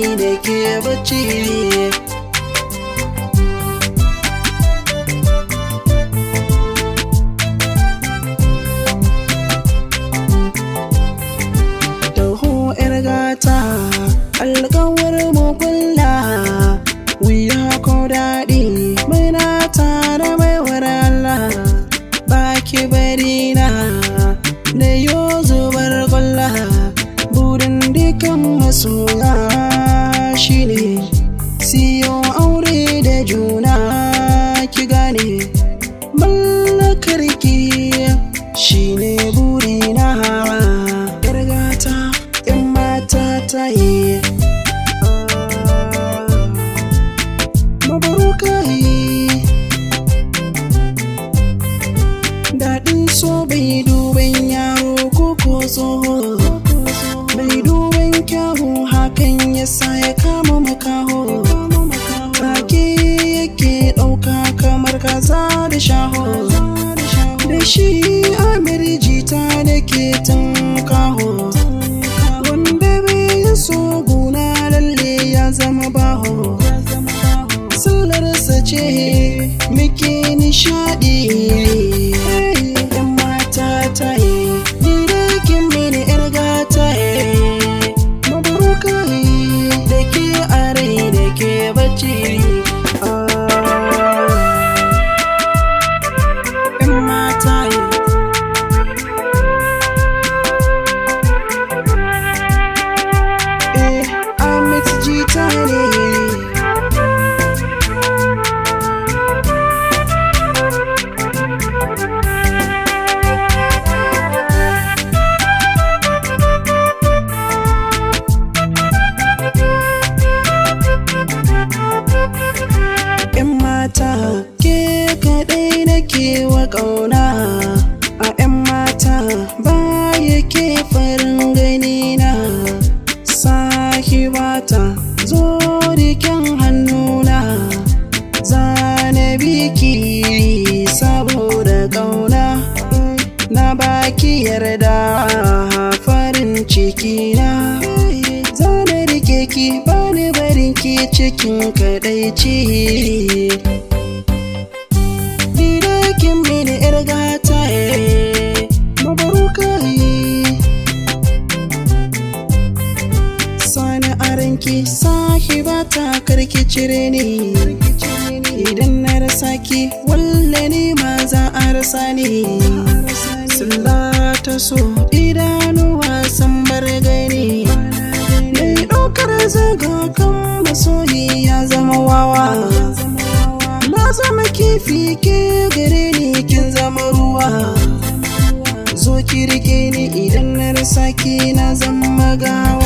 rai da ke bacci. Alƙawar mu kulla wuya ko daɗi muna tare mai Allah baki bari na da yo zubar kwalla. Burin dukan masoya shine siyo aure da juna, ki gane mallakar ki shine burina. Yar gata yan mata ta yi daɗin so bai duban yaro ko tsoho, bai duban kyawu hakan yasa ya kama makaho. Take yake ɗauka kamar kaza da shaho, da shi Amir Jita da ke tunkaho. Wanda bai so guna lalle ya zama baho, sallarsa ce muke nishaɗi. Ke kaɗai nake wa ƙauna a 'yan mata, ba yake farin gani na. Sahibata zo riken hannuna, zane biki saboda ƙauna. Na baki yarda farin ciki na, zane rike ki bani barin ki cikin kaɗaici. Mini yar gata mabaruka sani aranki sahibata karki cire ni. Idan na rasa ki walle ne ma za a rasa ni. Silla ta so idanuwa san bar gani, mai ɗaukar zaga kan masoyi ya zama wawa. Na zama kifi ke gare ni kin zama ruwa, zo ki rike ni idan na rasa ki na zama gawa.